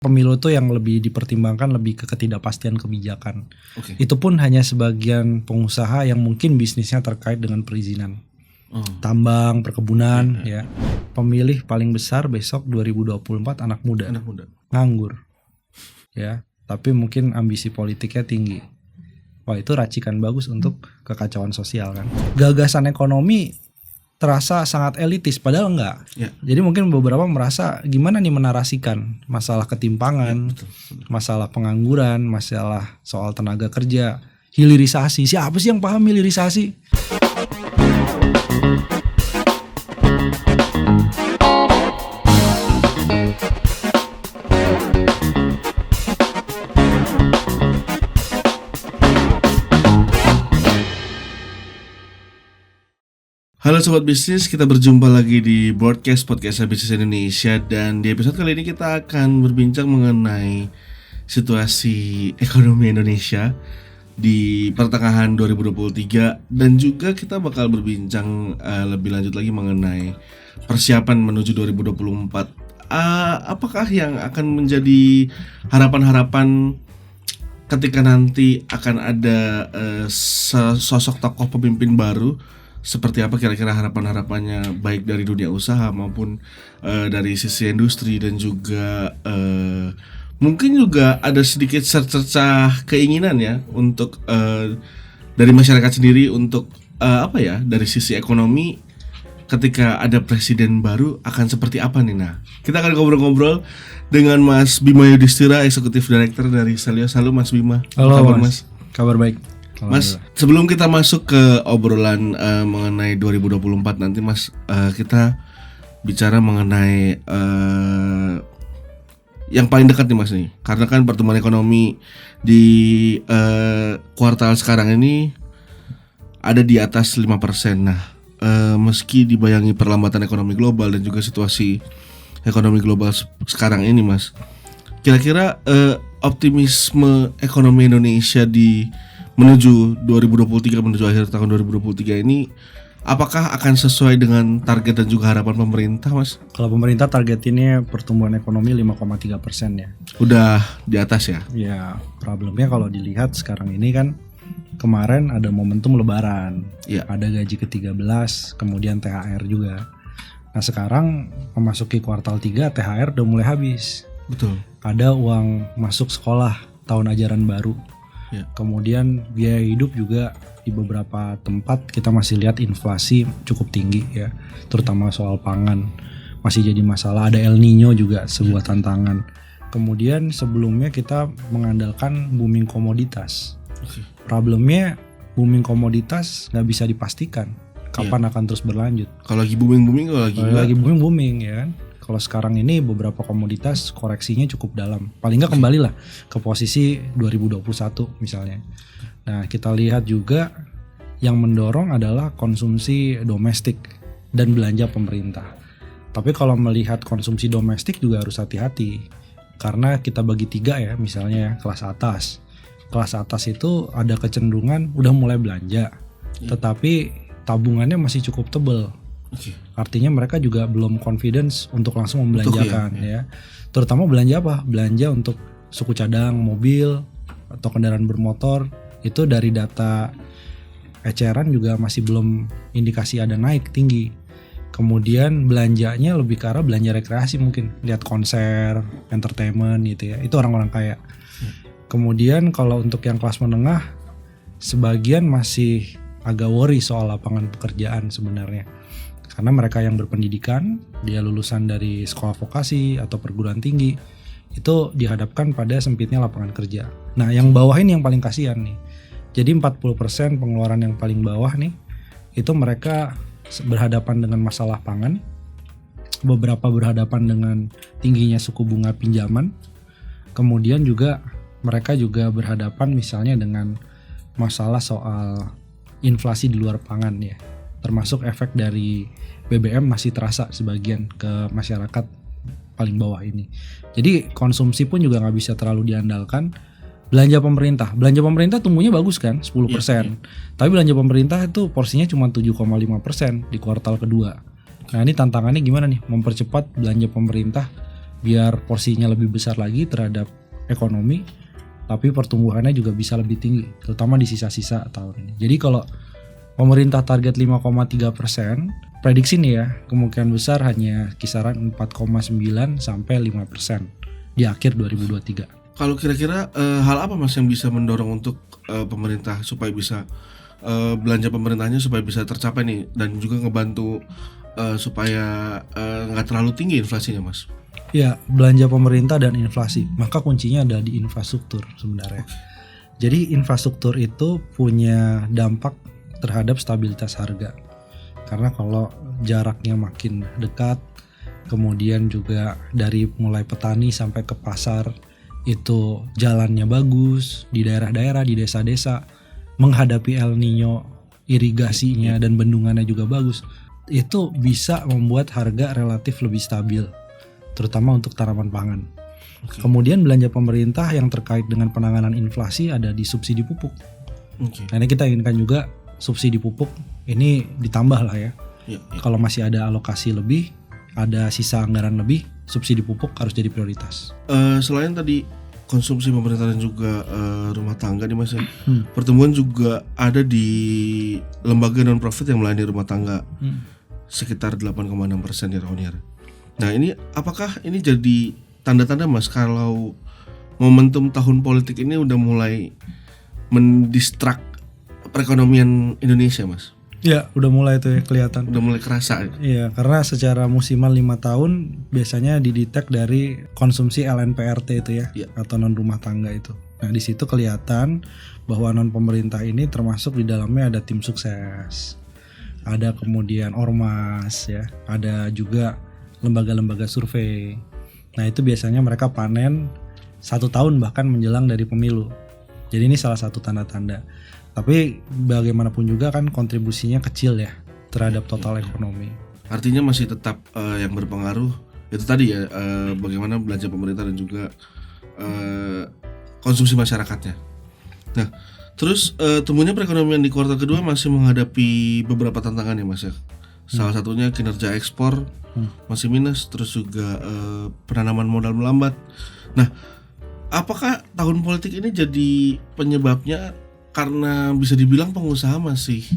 pemilu tuh yang lebih dipertimbangkan lebih ke ketidakpastian kebijakan. Oke. Itu pun hanya sebagian pengusaha yang mungkin bisnisnya terkait dengan perizinan. Tambang, perkebunan ya. Pemilih paling besar besok 2024 anak muda. Nganggur. Ya, tapi mungkin ambisi politiknya tinggi. Wah, itu racikan bagus untuk kekacauan sosial kan. Gagasan ekonomi terasa sangat elitis padahal enggak. Jadi mungkin beberapa merasa gimana nih menarasikan masalah ketimpangan, masalah pengangguran, masalah soal tenaga kerja, hilirisasi. Siapa sih yang paham hilirisasi? Halo Sobat Bisnis, kita berjumpa lagi di Broadcast Bisnis Indonesia. Dan di episode kali ini kita akan berbincang mengenai situasi ekonomi Indonesia di pertengahan 2023. Dan juga kita bakal berbincang lebih lanjut lagi mengenai persiapan menuju 2024. Apakah yang akan menjadi harapan-harapan ketika nanti akan ada sosok tokoh pemimpin baru? Seperti apa kira-kira harapan-harapannya baik dari dunia usaha maupun dari sisi industri, dan juga mungkin juga ada sedikit cercah keinginan ya untuk dari masyarakat sendiri untuk dari sisi ekonomi ketika ada presiden baru akan seperti apa nih. Nah, kita akan ngobrol-ngobrol dengan Mas Bima Yudhistira, Eksekutif Director dari Selios. Halo Mas Bima. Halo kabar, Mas. Kabar baik. Mas, sebelum kita masuk ke obrolan mengenai 2024 nanti Mas, kita bicara mengenai yang paling dekat nih Mas nih. Karena kan pertumbuhan ekonomi di kuartal sekarang ini ada di atas 5%. Nah, meski dibayangi perlambatan ekonomi global dan juga situasi ekonomi global sekarang ini Mas, kira-kira optimisme ekonomi Indonesia di menuju 2023, menuju akhir tahun 2023 ini apakah akan sesuai dengan target dan juga harapan pemerintah Mas? Kalau pemerintah targetinnya pertumbuhan ekonomi 5,3% ya. Udah di atas ya? Ya, problemnya kalau dilihat sekarang ini kan kemarin ada momentum lebaran, ada gaji ke-13, kemudian THR juga. Nah sekarang memasuki kuartal 3 THR udah mulai habis. Betul. Ada uang masuk sekolah tahun ajaran baru. Kemudian biaya hidup juga di beberapa tempat kita masih lihat inflasi cukup tinggi ya, terutama soal pangan masih jadi masalah. Ada El Nino juga sebuah tantangan. Kemudian sebelumnya kita mengandalkan booming komoditas. Problemnya booming komoditas nggak bisa dipastikan kapan akan terus berlanjut. Kalau lagi booming, kalau lagi booming ya kan. Kalau sekarang ini beberapa komoditas koreksinya cukup dalam. Paling nggak kembali lah ke posisi 2021 misalnya. Nah kita lihat juga yang mendorong adalah konsumsi domestik dan belanja pemerintah. Tapi kalau melihat konsumsi domestik juga harus hati-hati. Karena kita bagi 3 ya, misalnya kelas atas. Kelas atas itu ada kecenderungan udah mulai belanja. Tetapi tabungannya masih cukup tebal. Artinya mereka juga belum confidence untuk langsung membelanjakan ya. Terutama belanja apa? Belanja untuk suku cadang, mobil atau kendaraan bermotor. Itu dari data eceran juga masih belum indikasi ada naik tinggi. Kemudian belanjanya lebih ke arah belanja rekreasi, mungkin lihat konser, entertainment gitu ya. Itu orang-orang kaya. Kemudian kalau untuk yang kelas menengah, sebagian masih agak worry soal lapangan pekerjaan sebenarnya. Karena mereka yang berpendidikan, dia lulusan dari sekolah vokasi atau perguruan tinggi, itu dihadapkan pada sempitnya lapangan kerja. Nah yang bawah ini yang paling kasihan nih. Jadi 40% pengeluaran yang paling bawah nih, itu mereka berhadapan dengan masalah pangan, beberapa berhadapan dengan tingginya suku bunga pinjaman, kemudian juga mereka juga berhadapan misalnya dengan masalah soal inflasi di luar pangan ya. Termasuk efek dari BBM masih terasa sebagian ke masyarakat paling bawah ini. Jadi konsumsi pun juga nggak bisa terlalu diandalkan. Belanja pemerintah tumbuhnya bagus kan 10%. Tapi belanja pemerintah itu porsinya cuma 7,5% di kuartal kedua. Nah ini tantangannya gimana nih mempercepat belanja pemerintah biar porsinya lebih besar lagi terhadap ekonomi, tapi pertumbuhannya juga bisa lebih tinggi, terutama di sisa-sisa tahun ini. Jadi kalau pemerintah target 5,3%, prediksi nih ya, kemungkinan besar hanya kisaran 4,9 sampai 5% di akhir 2023. Kalau kira-kira hal apa Mas yang bisa mendorong untuk pemerintah supaya bisa belanja pemerintahnya supaya bisa tercapai nih, dan juga ngebantu supaya nggak terlalu tinggi inflasinya Mas? Ya, belanja pemerintah dan inflasi. Maka kuncinya ada di infrastruktur sebenarnya. Jadi infrastruktur itu punya dampak terhadap stabilitas harga. Karena kalau jaraknya makin dekat, kemudian juga dari mulai petani sampai ke pasar itu jalannya bagus di daerah-daerah, di desa-desa, menghadapi El Nino, irigasinya dan bendungannya juga bagus, itu bisa membuat harga relatif lebih stabil, terutama untuk tanaman pangan. Kemudian belanja pemerintah yang terkait dengan penanganan inflasi ada di subsidi pupuk. Karena kita inginkan juga subsidi pupuk ini ditambah lah ya. Kalau masih ada alokasi lebih, ada sisa anggaran lebih, subsidi pupuk harus jadi prioritas. Selain tadi konsumsi pemerintah dan juga rumah tangga nih Mas, pertumbuhan juga ada di lembaga non-profit yang melayani rumah tangga, sekitar 8,6% year-on-year. Nah ini apakah ini jadi tanda-tanda Mas kalau momentum tahun politik ini udah mulai mendistrak perekonomian Indonesia Mas? Ya, udah mulai tuh ya kelihatan. Udah mulai kerasa. Iya, karena secara musiman 5 tahun biasanya didetek dari konsumsi LNPRT itu ya, atau non rumah tangga itu. Nah, di situ kelihatan bahwa non pemerintah ini termasuk di dalamnya ada tim sukses, ada kemudian ormas ya, ada juga lembaga-lembaga survei. Nah, itu biasanya mereka panen 1 tahun bahkan menjelang dari pemilu. Jadi ini salah satu tanda-tanda. Tapi bagaimanapun juga kan kontribusinya kecil ya terhadap total ekonomi. Artinya masih tetap yang berpengaruh itu tadi ya, bagaimana belanja pemerintah dan juga konsumsi masyarakatnya. Nah, terus tumbuhnya perekonomian di kuartal kedua masih menghadapi beberapa tantangan ya Mas ya. Salah satunya kinerja ekspor masih minus, terus juga penanaman modal melambat. Nah, apakah tahun politik ini jadi penyebabnya? Karena bisa dibilang pengusaha masih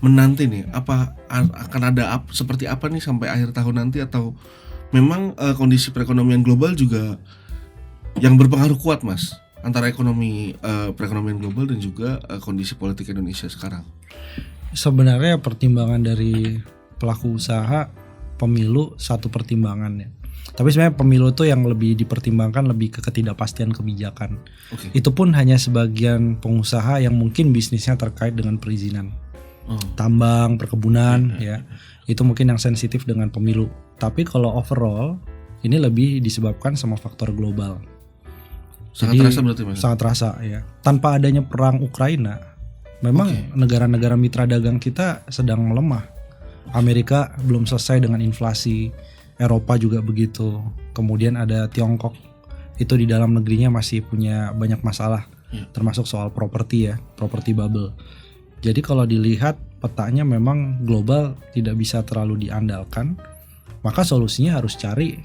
menanti nih, apa akan ada seperti apa nih sampai akhir tahun nanti, atau memang kondisi perekonomian global juga yang berpengaruh kuat Mas antara perekonomian global dan juga kondisi politik Indonesia sekarang? Sebenarnya pertimbangan dari pelaku usaha, pemilu satu pertimbangannya. Tapi sebenarnya pemilu itu yang lebih dipertimbangkan lebih ke ketidakpastian kebijakan. Itu pun hanya sebagian pengusaha yang mungkin bisnisnya terkait dengan perizinan, tambang, perkebunan, ya. Itu mungkin yang sensitif dengan pemilu. Tapi kalau overall ini lebih disebabkan sama faktor global. Sangat terasa berarti Mas? Sangat terasa ya. Tanpa adanya perang Ukraina, memang negara-negara mitra dagang kita sedang melemah. Amerika belum selesai dengan inflasi. Eropa juga begitu. Kemudian ada Tiongkok, itu di dalam negerinya masih punya banyak masalah, termasuk soal properti ya, properti bubble. Jadi kalau dilihat petanya memang global tidak bisa terlalu diandalkan, maka solusinya harus cari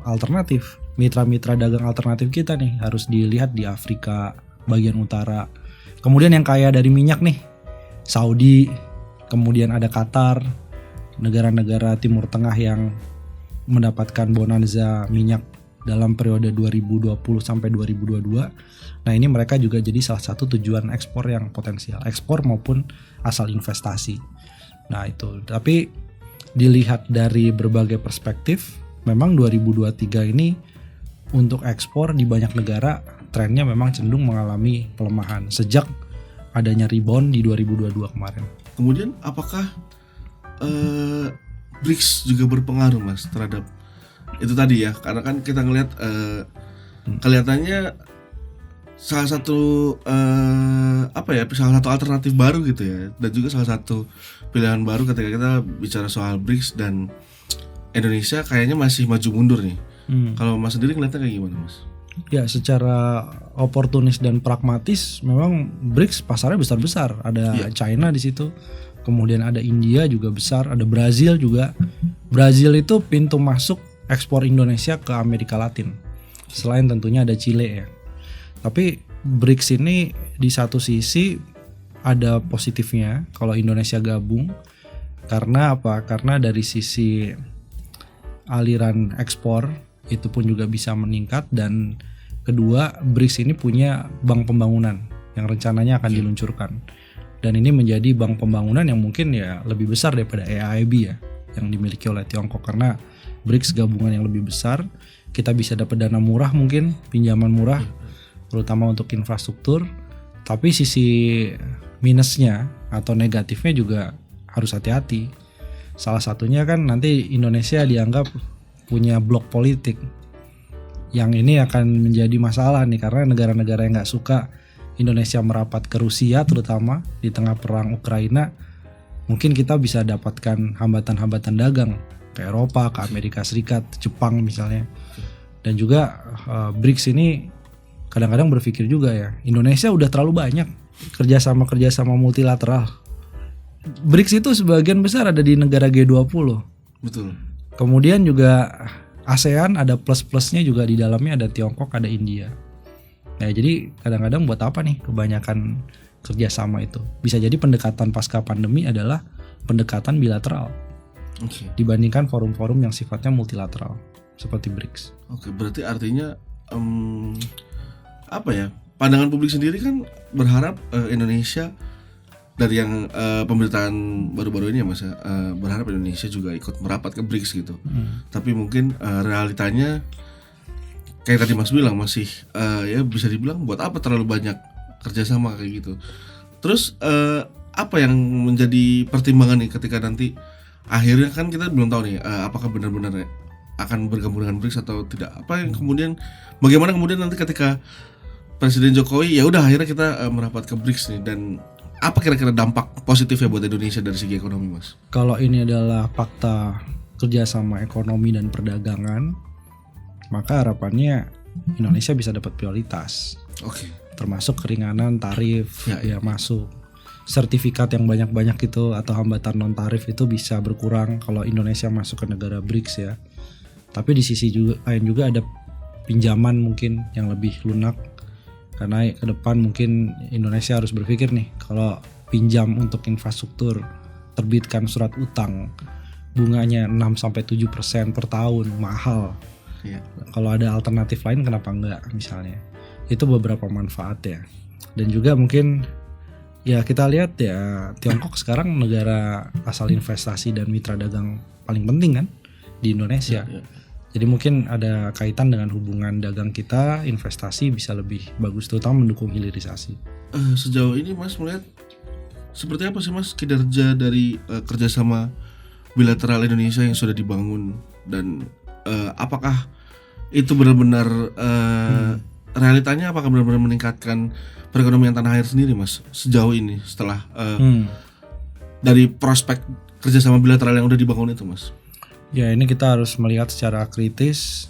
alternatif. Mitra-mitra dagang alternatif kita nih harus dilihat di Afrika bagian utara. Kemudian yang kaya dari minyak nih, Saudi, kemudian ada Qatar, negara-negara Timur Tengah yang mendapatkan bonanza minyak dalam periode 2020 sampai 2022. Nah, ini mereka juga jadi salah satu tujuan ekspor yang potensial, ekspor maupun asal investasi. Nah, itu. Tapi dilihat dari berbagai perspektif, memang 2023 ini untuk ekspor di banyak negara trennya memang cenderung mengalami pelemahan sejak adanya rebound di 2022 kemarin. Kemudian apakah BRICS juga berpengaruh Mas terhadap itu tadi ya, karena kan kita ngelihat kelihatannya salah satu salah satu alternatif baru gitu ya, dan juga salah satu pilihan baru ketika kita bicara soal BRICS, dan Indonesia kayaknya masih maju mundur nih. Kalau Mas sendiri ngeliatnya kayak gimana Mas? Ya, secara oportunis dan pragmatis memang BRICS pasarnya besar-besar. Ada China di situ. Kemudian ada India juga besar, ada Brazil juga. Brazil itu pintu masuk ekspor Indonesia ke Amerika Latin. Selain tentunya ada Chile ya. Tapi BRICS ini di satu sisi ada positifnya kalau Indonesia gabung. Karena apa? Karena dari sisi aliran ekspor itu pun juga bisa meningkat, dan kedua BRICS ini punya bank pembangunan yang rencananya akan diluncurkan. Dan ini menjadi bank pembangunan yang mungkin ya lebih besar daripada EIB ya yang dimiliki oleh Tiongkok, karena BRICS gabungan yang lebih besar, kita bisa dapat dana murah, mungkin pinjaman murah terutama untuk infrastruktur. Tapi sisi minusnya atau negatifnya juga harus hati-hati. Salah satunya kan nanti Indonesia dianggap punya blok politik, yang ini akan menjadi masalah nih, karena negara-negara yang nggak suka Indonesia merapat ke Rusia, terutama di tengah perang Ukraina, mungkin kita bisa dapatkan hambatan-hambatan dagang ke Eropa, ke Amerika Serikat, Jepang misalnya. Dan juga BRICS ini kadang-kadang berpikir juga ya, Indonesia udah terlalu banyak kerjasama multilateral. BRICS itu sebagian besar ada di negara G20. Betul. Kemudian juga ASEAN ada plus-plusnya juga, di dalamnya ada Tiongkok, ada India. Nah, jadi kadang-kadang buat apa nih kebanyakan kerjasama itu? Bisa jadi pendekatan pasca pandemi adalah pendekatan bilateral. Dibandingkan forum-forum yang sifatnya multilateral seperti BRICS. Oke, berarti artinya apa ya? Pandangan publik sendiri kan berharap Indonesia dari yang pemberitaan baru-baru ini ya Mas, berharap Indonesia juga ikut merapat ke BRICS gitu. Tapi mungkin realitanya kayak tadi Mas bilang masih ya bisa dibilang buat apa terlalu banyak kerjasama kayak gitu. Terus apa yang menjadi pertimbangan nih ketika nanti akhirnya kan kita belum tahu nih apakah benar-benar akan bergabung dengan BRICS atau tidak. Apa yang kemudian, bagaimana kemudian nanti ketika Presiden Jokowi ya udah akhirnya kita merapat ke BRICS nih, dan apa kira-kira dampak positifnya buat Indonesia dari segi ekonomi, Mas? Kalau ini adalah fakta kerjasama ekonomi dan perdagangan, maka harapannya Indonesia bisa dapat prioritas. Oke. Termasuk keringanan tarif ya masuk. Sertifikat yang banyak-banyak itu atau hambatan non tarif itu bisa berkurang kalau Indonesia masuk ke negara BRICS ya. Tapi di sisi lain juga ada pinjaman mungkin yang lebih lunak. Karena ke depan mungkin Indonesia harus berpikir nih, kalau pinjam untuk infrastruktur, terbitkan surat utang, bunganya 6-7% per tahun, mahal. Kalau ada alternatif lain kenapa enggak misalnya. Itu beberapa manfaat ya. Dan juga mungkin ya kita lihat ya, Tiongkok sekarang negara asal investasi dan mitra dagang paling penting kan di Indonesia. Jadi mungkin ada kaitan dengan hubungan dagang kita, investasi bisa lebih bagus, terutama mendukung hilirisasi. Sejauh ini Mas melihat seperti apa sih Mas kinerja dari kerjasama bilateral Indonesia yang sudah dibangun, dan apakah itu benar-benar realitanya, apakah benar-benar meningkatkan perekonomian tanah air sendiri Mas sejauh ini setelah dari prospek kerjasama bilateral yang udah dibangun itu Mas? Ya, ini kita harus melihat secara kritis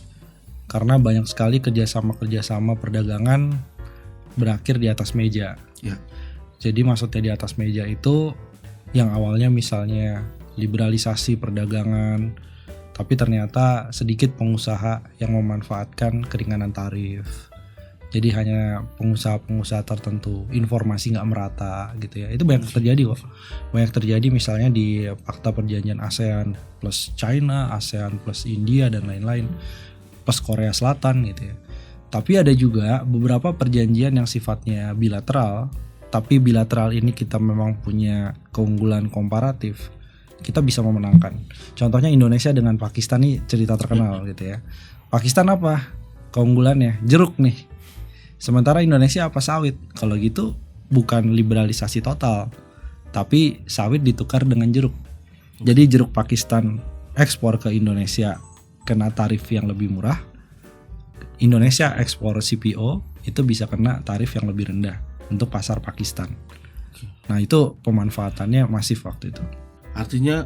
karena banyak sekali kerjasama perdagangan berakhir di atas meja. Ya. Jadi maksudnya di atas meja itu yang awalnya misalnya liberalisasi perdagangan, tapi ternyata sedikit pengusaha yang memanfaatkan keringanan tarif. Jadi hanya pengusaha-pengusaha tertentu, informasi nggak merata gitu ya. Itu banyak terjadi kok. Banyak terjadi misalnya di Fakta Perjanjian ASEAN plus China, ASEAN plus India dan lain-lain, plus Korea Selatan gitu ya. Tapi ada juga beberapa perjanjian yang sifatnya bilateral, tapi bilateral ini kita memang punya keunggulan komparatif, kita bisa memenangkan. Contohnya Indonesia dengan Pakistan nih cerita terkenal gitu ya. Pakistan apa keunggulannya? Jeruk nih. Sementara Indonesia apa? Sawit. Kalau gitu bukan liberalisasi total, tapi sawit ditukar dengan jeruk. Jadi jeruk Pakistan ekspor ke Indonesia kena tarif yang lebih murah. Indonesia ekspor CPO itu bisa kena tarif yang lebih rendah untuk pasar Pakistan. Nah, itu pemanfaatannya masif waktu itu. Artinya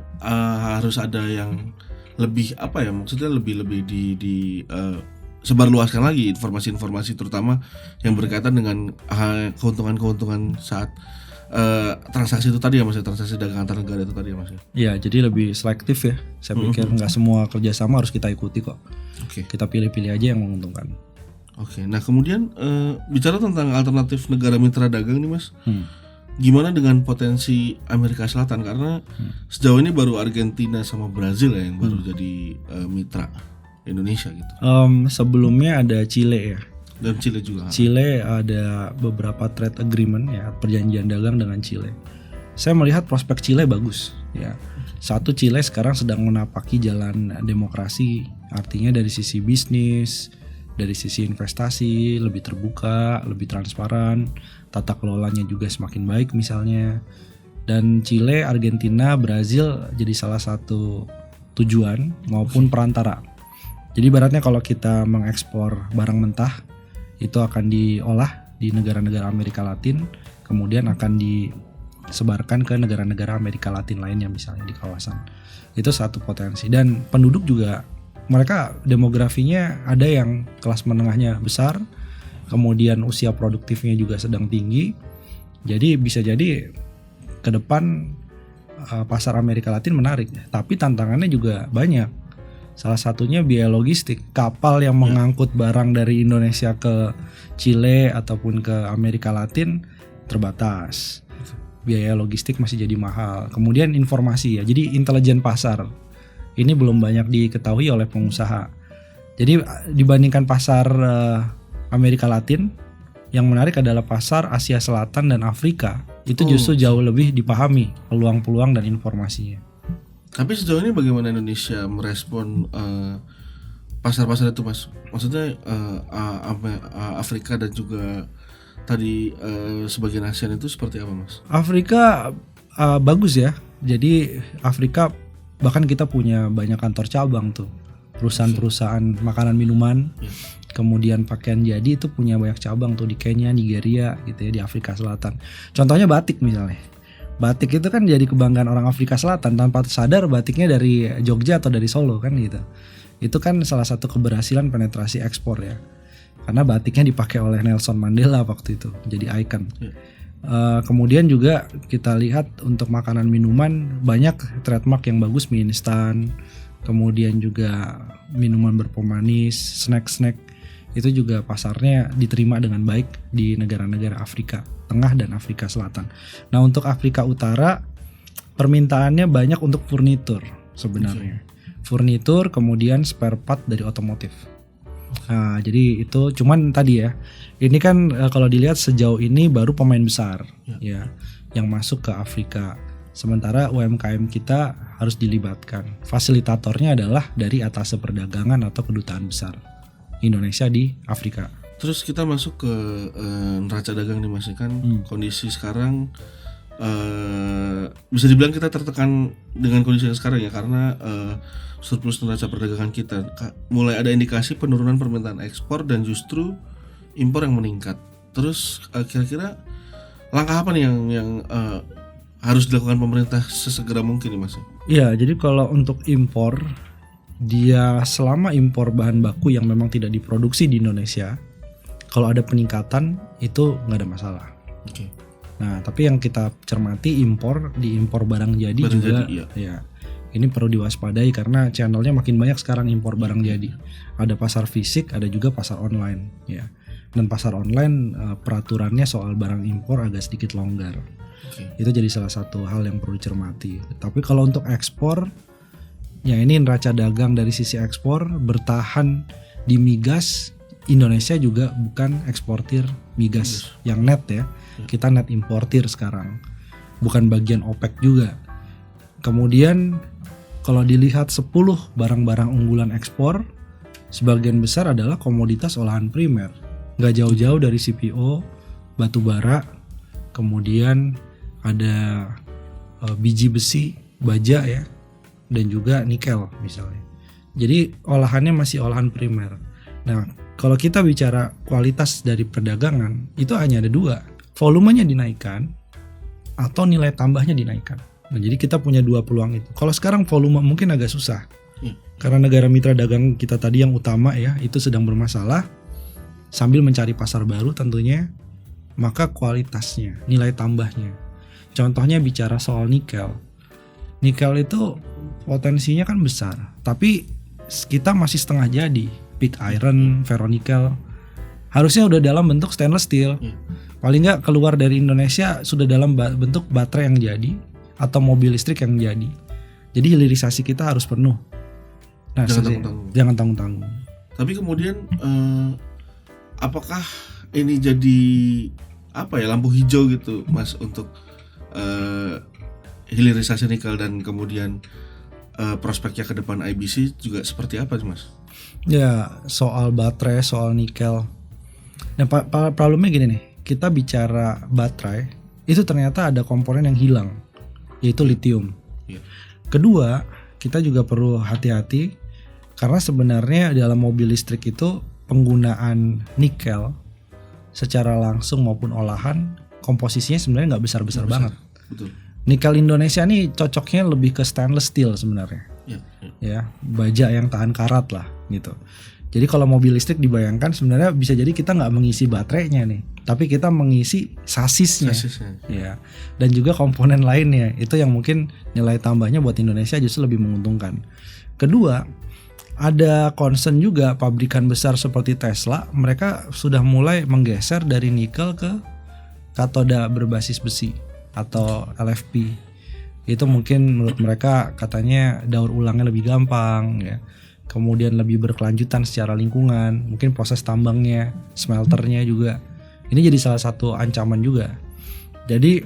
harus ada yang lebih apa ya, maksudnya lebih di sebarluaskan lagi informasi-informasi terutama yang berkaitan dengan keuntungan-keuntungan saat transaksi itu tadi ya Mas, transaksi dagang antar negara itu tadi ya Mas. Iya, jadi lebih selektif ya. Saya pikir nggak semua kerjasama harus kita ikuti kok. Oke. Kita pilih-pilih aja yang menguntungkan. Oke. Nah kemudian bicara tentang alternatif negara mitra dagang nih Mas, gimana dengan potensi Amerika Selatan, karena sejauh ini baru Argentina sama Brazil ya yang baru jadi mitra Indonesia gitu. Sebelumnya ada Chile ya. Dan Chile juga. Chile ada beberapa trade agreement ya, perjanjian dagang dengan Chile. Saya melihat prospek Chile bagus ya. Satu, Chile sekarang sedang menapaki jalan demokrasi, artinya dari sisi bisnis, dari sisi investasi lebih terbuka, lebih transparan, tata kelolanya juga semakin baik misalnya. Dan Chile, Argentina, Brazil jadi salah satu tujuan maupun perantara. Jadi ibaratnya kalau kita mengekspor barang mentah, itu akan diolah di negara-negara Amerika Latin, kemudian akan disebarkan ke negara-negara Amerika Latin lainnya misalnya di kawasan. Itu satu potensi. Dan penduduk juga, mereka demografinya ada yang kelas menengahnya besar, kemudian usia produktifnya juga sedang tinggi. Jadi bisa jadi ke depan pasar Amerika Latin menarik, tapi tantangannya juga banyak. Salah satunya biaya logistik. Kapal yang mengangkut barang dari Indonesia ke Chile ataupun ke Amerika Latin terbatas. Biaya logistik masih jadi mahal. Kemudian informasi ya, jadi intelijen pasar ini belum banyak diketahui oleh pengusaha. Jadi dibandingkan pasar Amerika Latin, yang menarik adalah pasar Asia Selatan dan Afrika. Itu justru jauh lebih dipahami peluang-peluang dan informasinya. Tapi sejauh ini bagaimana Indonesia merespon pasar-pasar itu Mas? Maksudnya Afrika dan juga tadi sebagian ASEAN itu seperti apa Mas? Afrika bagus ya. Jadi Afrika bahkan kita punya banyak kantor cabang tuh. Perusahaan-perusahaan makanan minuman, kemudian pakaian jadi itu punya banyak cabang tuh di Kenya, Nigeria gitu ya, di Afrika Selatan. Contohnya batik misalnya. Batik itu kan jadi kebanggaan orang Afrika Selatan, tanpa sadar batiknya dari Jogja atau dari Solo kan gitu. Itu kan salah satu keberhasilan penetrasi ekspor ya. Karena batiknya dipakai oleh Nelson Mandela waktu itu, jadi ikon. Kemudian juga kita lihat untuk makanan minuman banyak trademark yang bagus, mie instan, kemudian juga minuman berpemanis, snack-snack itu juga pasarnya diterima dengan baik di negara-negara Afrika Tengah dan Afrika Selatan. Nah untuk Afrika Utara permintaannya banyak untuk furnitur sebenarnya. Furnitur kemudian spare part dari otomotif. Nah jadi itu cuman tadi ya, ini kan kalau dilihat sejauh ini baru pemain besar ya yang masuk ke Afrika. Sementara UMKM kita harus dilibatkan. Fasilitatornya adalah dari atas perdagangan atau kedutaan besar Indonesia di Afrika. Terus kita masuk ke neraca dagang nih Mas, kan kondisi sekarang bisa dibilang kita tertekan dengan kondisi yang sekarang ya, karena surplus neraca perdagangan kita mulai ada indikasi penurunan permintaan ekspor dan justru impor yang meningkat. Terus kira-kira langkah apa nih yang harus dilakukan pemerintah sesegera mungkin nih Mas? Iya, jadi kalau untuk impor, dia selama impor bahan baku yang memang tidak diproduksi di Indonesia, kalau ada peningkatan itu nggak ada masalah. Oke. Nah, tapi yang kita cermati diimpor barang jadi barang juga, jadi, ya ini perlu diwaspadai karena channelnya makin banyak sekarang impor barang jadi. Ada pasar fisik, ada juga pasar online, ya. Dan pasar online peraturannya soal barang impor agak sedikit longgar. Itu jadi salah satu hal yang perlu dicermati. Tapi kalau untuk ekspor, ya ini neraca dagang dari sisi ekspor bertahan di migas. Indonesia juga bukan eksportir migas yang net ya. Kita net importir sekarang. Bukan bagian OPEC juga. Kemudian kalau dilihat 10 barang-barang unggulan ekspor, sebagian besar adalah komoditas olahan primer. Nggak jauh-jauh dari CPO, batu bara, kemudian ada biji besi, baja ya, dan juga nikel misalnya. Jadi olahannya masih olahan primer. Nah, kalau kita bicara kualitas dari perdagangan, itu hanya ada dua. Volumenya dinaikkan atau nilai tambahnya dinaikkan. Nah, jadi kita punya dua peluang itu. Kalau sekarang volume mungkin agak susah. Karena negara mitra dagang kita tadi yang utama ya, itu sedang bermasalah. Sambil mencari pasar baru tentunya, maka kualitasnya, nilai tambahnya Contohnya bicara soal nikel. Nikel itu potensinya kan besar, tapi kita masih setengah jadi. Pig iron, ferronikel harusnya udah dalam bentuk stainless steel. Paling nggak keluar dari Indonesia sudah dalam bentuk baterai yang jadi atau mobil listrik yang jadi. Jadi hilirisasi kita harus penuh. Nah, jangan tanggung-tanggung. Tapi kemudian apakah ini jadi lampu hijau gitu Mas untuk hilirisasi nikel, dan kemudian prospeknya ke depan IBC juga seperti apa Mas? Ya, soal baterai, soal nikel. Nah, problemnya gini nih. Kita bicara baterai, itu ternyata ada komponen yang hilang, yaitu lithium. Kedua, kita juga perlu hati-hati karena sebenarnya dalam mobil listrik itu penggunaan nikel secara langsung maupun olahan komposisinya sebenarnya nggak besar-besar banget. Betul. Nikel Indonesia nih cocoknya lebih ke stainless steel sebenarnya. Ya, baja yang tahan karat lah gitu. Jadi kalau mobil listrik dibayangkan sebenarnya bisa jadi kita nggak mengisi baterainya nih, tapi kita mengisi sasisnya. Ya, dan juga komponen lainnya. Itu yang mungkin nilai tambahnya buat Indonesia justru lebih menguntungkan. Kedua, ada concern juga pabrikan besar seperti Tesla, mereka sudah mulai menggeser dari nikel ke katoda berbasis besi atau LFP. Itu mungkin menurut mereka katanya daur ulangnya lebih gampang ya. Kemudian lebih berkelanjutan secara lingkungan, mungkin proses tambangnya, smelternya juga. Ini jadi salah satu ancaman juga. Jadi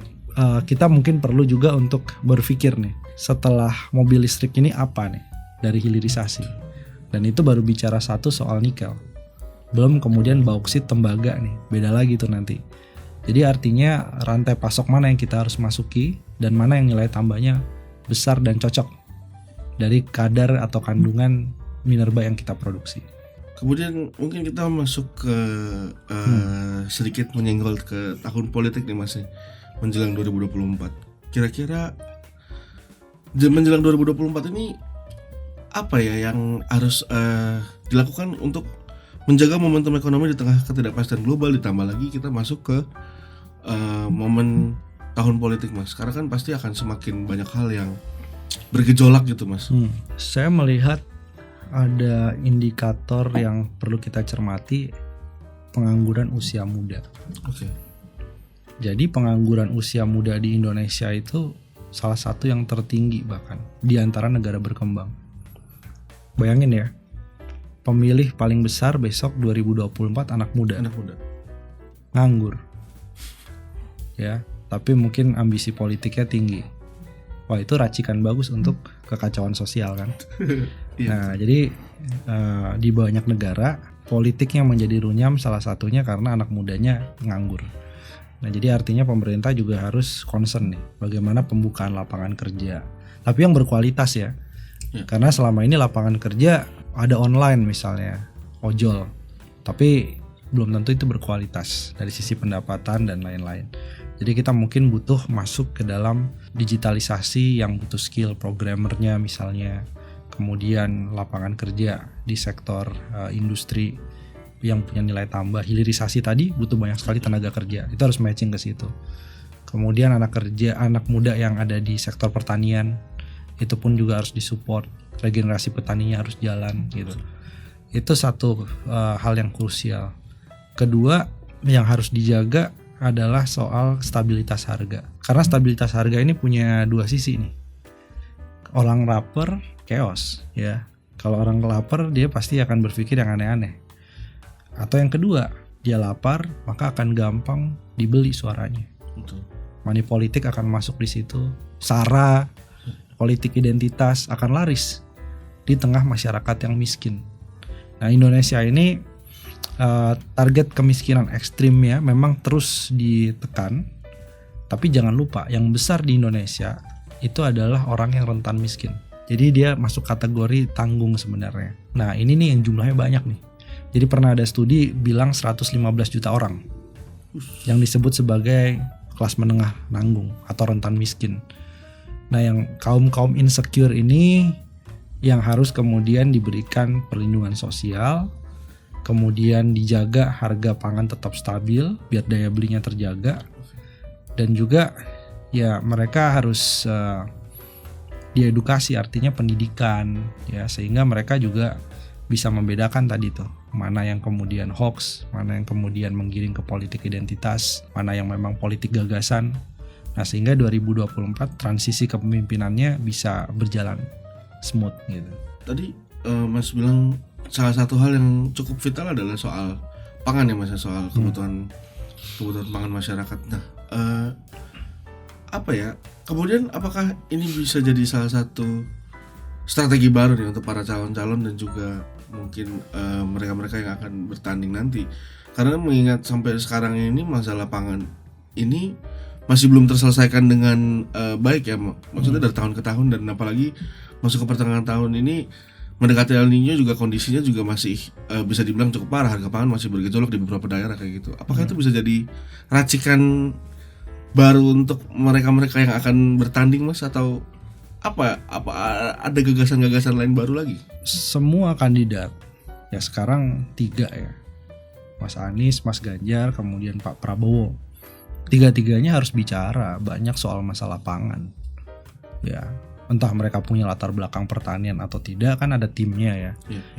kita mungkin perlu juga untuk berpikir nih, setelah mobil listrik ini apa nih dari hilirisasi. Dan itu baru bicara satu soal nikel. Belum kemudian bauksit, tembaga nih, beda lagi tuh nanti. Jadi artinya rantai pasok mana yang kita harus masuki dan mana yang nilai tambahnya besar dan cocok dari kadar atau kandungan minerba yang kita produksi. Kemudian mungkin kita masuk ke sedikit menyenggol ke tahun politik nih Mas, menjelang 2024. Kira-kira menjelang 2024 ini apa ya yang harus dilakukan untuk menjaga momentum ekonomi di tengah ketidakpastian global, ditambah lagi kita masuk ke momen tahun politik Mas. Karena kan pasti akan semakin banyak hal yang bergejolak gitu Mas. Saya melihat ada indikator yang perlu kita cermati, pengangguran usia muda. Jadi pengangguran usia muda di Indonesia itu salah satu yang tertinggi bahkan di antara negara berkembang. Bayangin ya, pemilih paling besar besok 2024 anak muda. Nganggur. Ya, tapi mungkin ambisi politiknya tinggi. Wah, itu racikan bagus untuk kekacauan sosial kan. Nah, jadi di banyak negara politik yang menjadi runyam salah satunya karena anak mudanya nganggur. Nah, jadi artinya pemerintah juga harus concern nih bagaimana pembukaan lapangan kerja. Tapi yang berkualitas ya. Karena selama ini lapangan kerja ada online misalnya, ojol. Tapi belum tentu itu berkualitas dari sisi pendapatan dan lain-lain. Jadi kita mungkin butuh masuk ke dalam digitalisasi yang butuh skill programmernya misalnya. Kemudian lapangan kerja di sektor industri yang punya nilai tambah. Hilirisasi tadi butuh banyak sekali tenaga kerja, itu harus matching ke situ. Kemudian anak muda yang ada di sektor pertanian, itu pun juga harus disupport. Regenerasi petaninya harus jalan gitu. Itu satu hal yang krusial. Kedua yang harus dijaga adalah soal stabilitas harga. Karena stabilitas harga ini punya dua sisi nih. Orang lapar, chaos ya. Kalau orang lapar dia pasti akan berpikir yang aneh-aneh. Atau yang kedua, dia lapar maka akan gampang dibeli suaranya. Money politik akan masuk di situ. Sara, politik identitas akan laris di tengah masyarakat yang miskin. Nah, Indonesia ini target kemiskinan ekstrimnya memang terus ditekan. Tapi jangan lupa yang besar di Indonesia itu adalah orang yang rentan miskin. Jadi dia masuk kategori tanggung sebenarnya. Nah, ini nih yang jumlahnya banyak nih. Jadi pernah ada studi bilang 115 juta orang yang disebut sebagai kelas menengah nanggung atau rentan miskin. Nah, yang kaum-kaum insecure ini yang harus kemudian diberikan perlindungan sosial, kemudian dijaga harga pangan tetap stabil biar daya belinya terjaga, dan juga ya mereka harus diedukasi, artinya pendidikan ya, sehingga mereka juga bisa membedakan tadi tuh mana yang kemudian hoax, mana yang kemudian menggiring ke politik identitas, mana yang memang politik gagasan. Nah, sehingga 2024 transisi kepemimpinannya bisa berjalan smooth gitu. Tadi Mas bilang salah satu hal yang cukup vital adalah soal pangan ya Mas, soal kebutuhan pangan masyarakat. Nah, apa ya? Kemudian apakah ini bisa jadi salah satu strategi baru nih untuk para calon-calon dan juga mungkin mereka-mereka yang akan bertanding nanti? Karena mengingat sampai sekarang ini masalah pangan ini masih belum terselesaikan dengan baik ya, maksudnya dari tahun ke tahun, dan apalagi masuk ke pertengahan tahun ini mendekati El Nino juga kondisinya juga masih bisa dibilang cukup parah, harga pangan masih bergejolak di beberapa daerah kayak gitu. Apakah itu bisa jadi racikan baru untuk mereka-mereka yang akan bertanding Mas, atau apa ada gagasan-gagasan lain baru lagi? Semua kandidat ya sekarang 3 ya, Mas Anies, Mas Ganjar, kemudian Pak Prabowo, 3-tiganya harus bicara banyak soal masalah pangan ya. Entah mereka punya latar belakang pertanian atau tidak, kan ada timnya ya.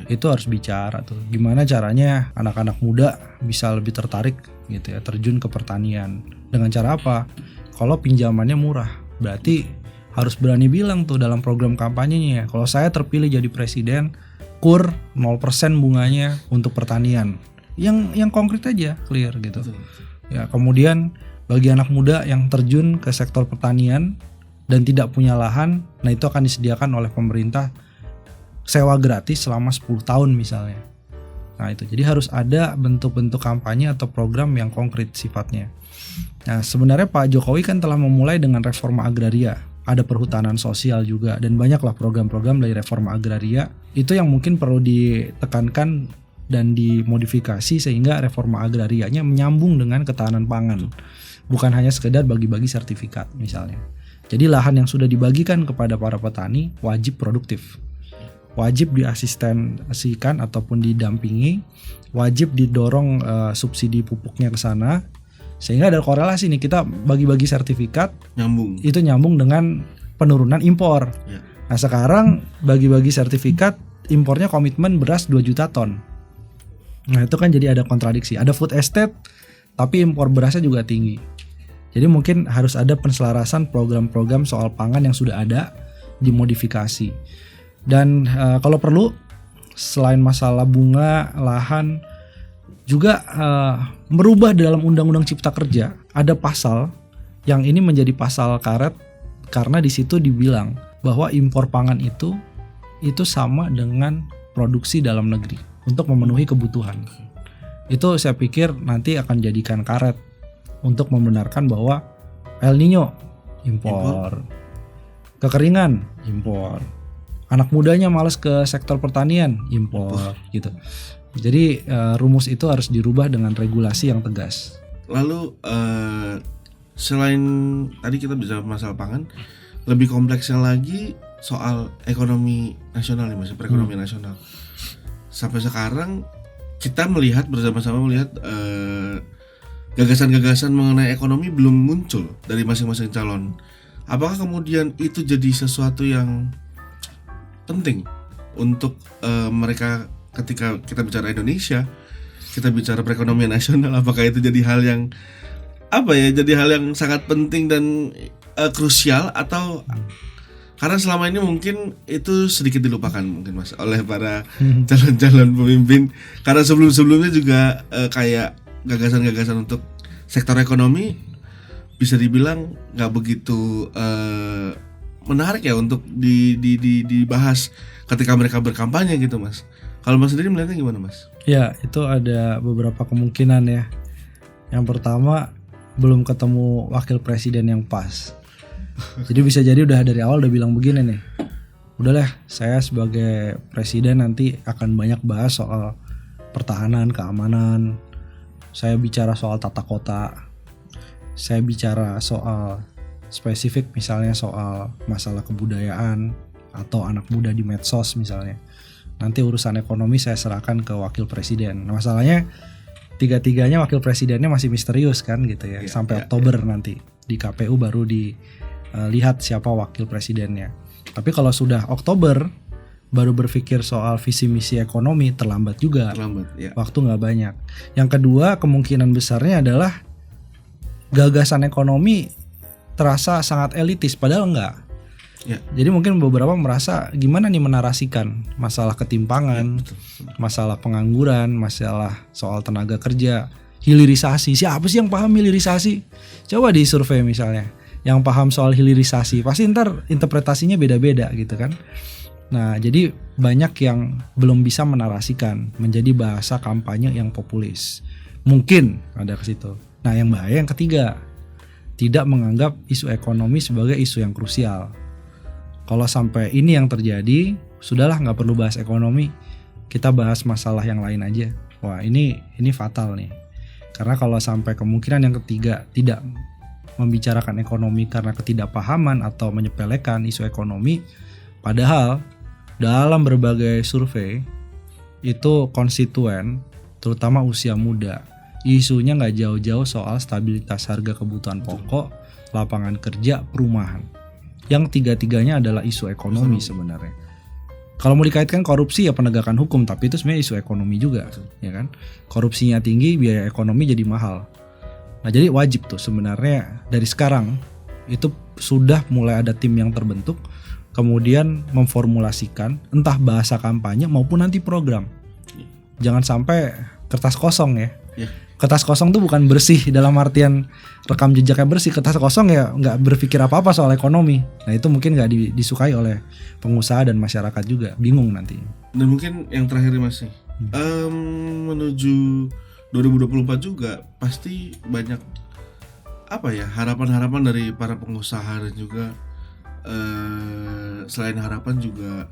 Itu harus bicara tuh gimana caranya anak-anak muda bisa lebih tertarik gitu ya, terjun ke pertanian. Dengan cara apa? Kalau pinjamannya murah, berarti harus berani bilang tuh dalam program kampanyenya, kalau saya terpilih jadi presiden, KUR 0% bunganya untuk pertanian. Yang konkret aja, clear gitu. Ya, kemudian bagi anak muda yang terjun ke sektor pertanian dan tidak punya lahan, nah itu akan disediakan oleh pemerintah sewa gratis selama 10 tahun misalnya. Nah itu, jadi harus ada bentuk-bentuk kampanye atau program yang konkret sifatnya. Nah sebenarnya Pak Jokowi kan telah memulai dengan reforma agraria, ada perhutanan sosial juga, dan banyaklah program-program dari reforma agraria itu yang mungkin perlu ditekankan dan dimodifikasi sehingga reforma agrarianya menyambung dengan ketahanan pangan, bukan hanya sekedar bagi-bagi sertifikat misalnya. Jadi lahan yang sudah dibagikan kepada para petani wajib produktif, wajib diasistensikan ataupun didampingi, wajib didorong subsidi pupuknya ke sana, sehingga ada korelasi nih, kita bagi-bagi sertifikat itu nyambung dengan penurunan impor. Nah sekarang bagi-bagi sertifikat, impornya komitmen beras 2 juta ton. Nah itu kan jadi ada kontradiksi, ada food estate tapi impor berasnya juga tinggi. Jadi mungkin harus ada penselarasan program-program soal pangan yang sudah ada, dimodifikasi. Dan kalau perlu selain masalah bunga, lahan, juga merubah dalam Undang-Undang Cipta Kerja ada pasal yang ini menjadi pasal karet, karena di situ dibilang bahwa impor pangan itu sama dengan produksi dalam negeri untuk memenuhi kebutuhan. Itu saya pikir nanti akan jadikan karet untuk membenarkan bahwa El Nino impor, kekeringan impor, anak mudanya malas ke sektor pertanian impor gitu. Jadi rumus itu harus dirubah dengan regulasi yang tegas. Lalu selain tadi kita bicara masalah pangan, lebih kompleksnya lagi soal ekonomi nasional nih Mas, perekonomian nasional. Sampai sekarang kita melihat bersama-sama gagasan-gagasan mengenai ekonomi belum muncul dari masing-masing calon. Apakah kemudian itu jadi sesuatu yang penting untuk mereka ketika kita bicara Indonesia, kita bicara perekonomian nasional? Apakah itu jadi hal yang jadi hal yang sangat penting dan krusial, atau karena selama ini mungkin itu sedikit dilupakan mungkin Mas oleh para calon-calon pemimpin, karena sebelum-sebelumnya juga kayak gagasan-gagasan untuk sektor ekonomi bisa dibilang nggak begitu menarik ya untuk dibahas ketika mereka berkampanye gitu Mas. Kalau Mas sendiri melihatnya gimana Mas? Ya itu ada beberapa kemungkinan ya. Yang pertama, belum ketemu wakil presiden yang pas. Jadi bisa jadi udah dari awal udah bilang begini nih, udahlah saya sebagai presiden nanti akan banyak bahas soal pertahanan, keamanan, saya bicara soal tata kota, saya bicara soal spesifik misalnya soal masalah kebudayaan atau anak muda di medsos misalnya. Nanti urusan ekonomi saya serahkan ke wakil presiden. Nah, masalahnya tiga-tiganya wakil presidennya masih misterius kan gitu ya, sampai Oktober nanti. di KPU baru dilihat siapa wakil presidennya. Tapi kalau sudah Oktober baru berpikir soal visi misi ekonomi, terlambat juga. Ya. Waktu nggak banyak. Yang kedua, kemungkinan besarnya adalah gagasan ekonomi terasa sangat elitis, padahal enggak. Ya. Jadi mungkin beberapa merasa gimana nih menarasikan masalah ketimpangan, masalah pengangguran, masalah soal tenaga kerja, hilirisasi. Siapa sih yang paham hilirisasi? Coba disurvei misalnya. Yang paham soal hilirisasi, pasti ntar interpretasinya beda-beda gitu kan. Nah, jadi banyak yang belum bisa menarasikan menjadi bahasa kampanye yang populis. Mungkin ada ke situ. Nah, yang bahaya yang ketiga, tidak menganggap isu ekonomi sebagai isu yang krusial. Kalau sampai ini yang terjadi, sudahlah nggak perlu bahas ekonomi, kita bahas masalah yang lain aja. Wah, ini fatal nih. Karena kalau sampai kemungkinan yang ketiga tidak membicarakan ekonomi karena ketidakpahaman atau menyepelekan isu ekonomi, padahal dalam berbagai survei itu konstituen, terutama usia muda, isunya nggak jauh-jauh soal stabilitas harga kebutuhan pokok, lapangan kerja, perumahan. Yang tiga-tiganya adalah isu ekonomi sebenarnya. Kalau mau dikaitkan korupsi ya penegakan hukum, tapi itu sebenarnya isu ekonomi juga, ya kan? Korupsinya tinggi, biaya ekonomi jadi mahal. Nah, jadi wajib tuh sebenarnya dari sekarang itu sudah mulai ada tim yang terbentuk, kemudian memformulasikan entah bahasa kampanye maupun nanti program. Jangan sampai kertas kosong ya. Kertas kosong tuh bukan bersih dalam artian rekam jejaknya bersih. Kertas kosong ya nggak berpikir apa-apa soal ekonomi. Nah, itu mungkin nggak disukai oleh pengusaha dan masyarakat juga. Bingung nanti. Dan mungkin yang terakhir masih menuju 2024 juga pasti banyak harapan-harapan dari para pengusaha dan juga selain harapan juga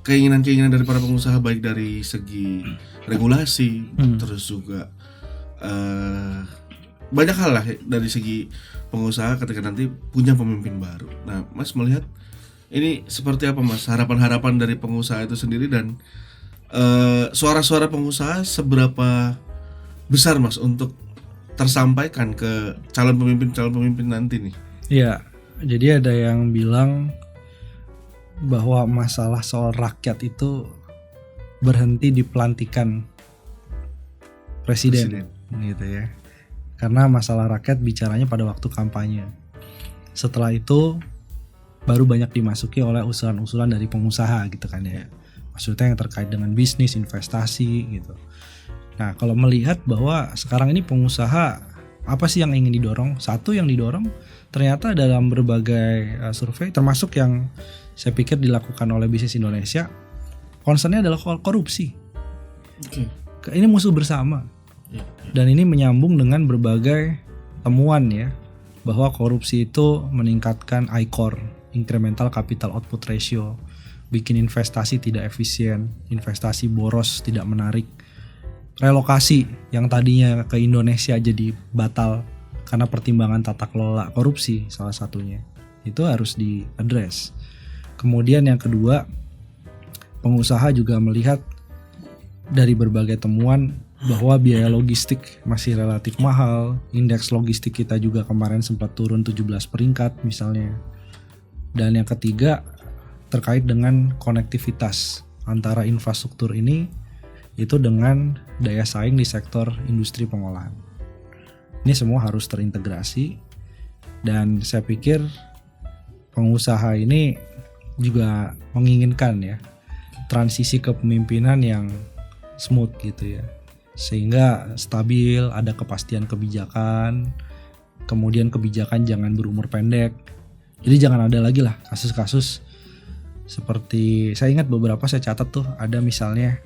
keinginan-keinginan dari para pengusaha, baik dari segi regulasi, terus juga banyak hal lah dari segi pengusaha ketika nanti punya pemimpin baru. Nah, Mas melihat ini seperti apa, Mas, harapan-harapan dari pengusaha itu sendiri, dan suara-suara pengusaha seberapa besar, Mas, untuk tersampaikan ke calon pemimpin nanti nih? Iya. Jadi ada yang bilang bahwa masalah soal rakyat itu berhenti di pelantikan presiden gitu ya. Karena masalah rakyat bicaranya pada waktu kampanye. Setelah itu baru banyak dimasuki oleh usulan-usulan dari pengusaha gitu kan ya. Maksudnya yang terkait dengan bisnis, investasi gitu. Nah, kalau melihat bahwa sekarang ini pengusaha apa sih yang ingin didorong? Satu yang didorong ternyata dalam berbagai survei, termasuk yang saya pikir dilakukan oleh Bisnis Indonesia, concernnya adalah korupsi. Ini musuh bersama. Dan ini menyambung dengan berbagai temuan ya, bahwa korupsi itu meningkatkan ICOR, Incremental Capital Output Ratio, bikin investasi tidak efisien, investasi boros tidak menarik, relokasi yang tadinya ke Indonesia jadi batal karena pertimbangan tata kelola korupsi salah satunya, itu harus diadres. Kemudian yang kedua, pengusaha juga melihat dari berbagai temuan bahwa biaya logistik masih relatif mahal, indeks logistik kita juga kemarin sempat turun 17 peringkat misalnya. Dan yang ketiga terkait dengan konektivitas antara infrastruktur ini itu dengan daya saing di sektor industri pengolahan. Ini semua harus terintegrasi, dan saya pikir pengusaha ini juga menginginkan ya transisi kepemimpinan yang smooth gitu ya, sehingga stabil, ada kepastian kebijakan, kemudian kebijakan jangan berumur pendek. Jadi jangan ada lagi lah kasus-kasus seperti, saya ingat beberapa saya catat tuh, ada misalnya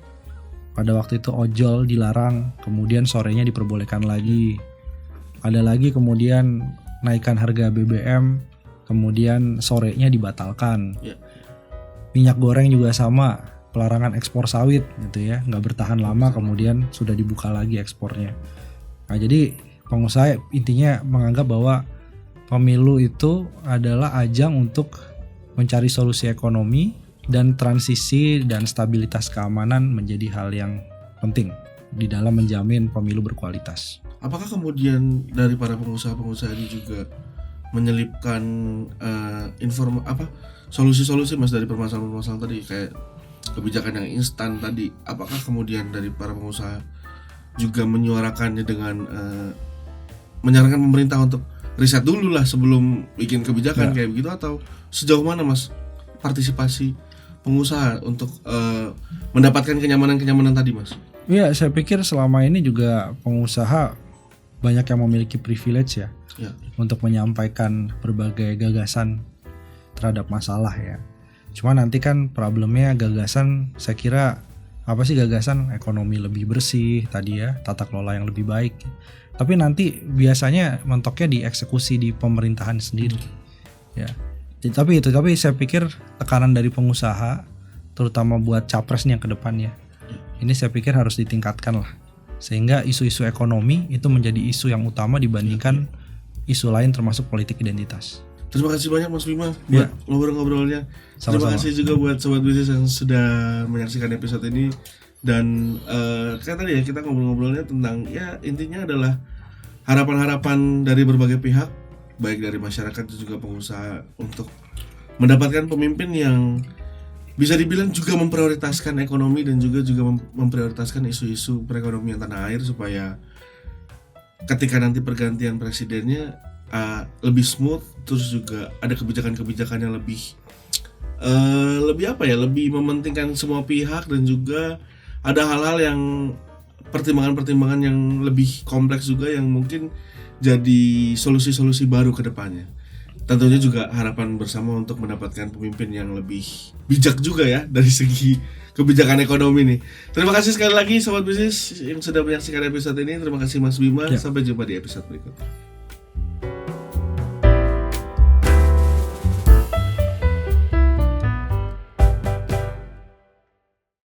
pada waktu itu ojol dilarang, kemudian sorenya diperbolehkan lagi. Ada lagi kemudian naikkan harga BBM, kemudian sorenya dibatalkan. Minyak goreng juga sama, pelarangan ekspor sawit gitu ya, nggak bertahan lama, kemudian sudah dibuka lagi ekspornya. Nah, jadi pengusaha intinya menganggap bahwa pemilu itu adalah ajang untuk mencari solusi ekonomi, dan transisi dan stabilitas keamanan menjadi hal yang penting di dalam menjamin pemilu berkualitas. apakah kemudian dari para pengusaha-pengusaha ini juga menyelipkan solusi-solusi Mas dari permasalahan-permasalahan tadi, kayak kebijakan yang instan tadi? Apakah kemudian dari para pengusaha juga menyuarakannya dengan menyarankan pemerintah untuk riset dulu lah sebelum bikin kebijakan kayak begitu, atau sejauh mana Mas partisipasi pengusaha untuk mendapatkan kenyamanan tadi Mas? Iya, saya pikir selama ini juga pengusaha banyak yang memiliki privilege ya untuk menyampaikan berbagai gagasan terhadap masalah ya. Cuma nanti kan problemnya gagasan, saya kira apa sih gagasan? Ekonomi lebih bersih tadi ya, tata kelola yang lebih baik. Tapi nanti biasanya mentoknya di eksekusi di pemerintahan sendiri. Ya. Tapi saya pikir tekanan dari pengusaha terutama buat capres nih yang kedepannya. Ini saya pikir harus ditingkatkan lah. Sehingga isu-isu ekonomi itu menjadi isu yang utama dibandingkan isu lain termasuk politik identitas. Terima kasih banyak Mas Bima buat ngobrol-ngobrolnya. Terima kasih juga buat Sobat Bisnis yang sudah menyaksikan episode ini. Dan kayak tadi ya, kita ngobrol-ngobrolnya tentang ya intinya adalah harapan-harapan dari berbagai pihak, baik dari masyarakat dan juga pengusaha, untuk mendapatkan pemimpin yang bisa dibilang juga memprioritaskan ekonomi dan juga memprioritaskan isu-isu perekonomian tanah air, supaya ketika nanti pergantian presidennya lebih smooth, terus juga ada kebijakan-kebijakan yang lebih mementingkan semua pihak, dan juga ada hal-hal yang pertimbangan-pertimbangan yang lebih kompleks juga yang mungkin jadi solusi-solusi baru ke depannya. Tentunya juga harapan bersama untuk mendapatkan pemimpin yang lebih bijak juga ya dari segi kebijakan ekonomi nih. Terima kasih sekali lagi Sobat Bisnis yang sudah menyaksikan episode ini. Terima kasih Mas Bima. Sampai jumpa di episode berikutnya.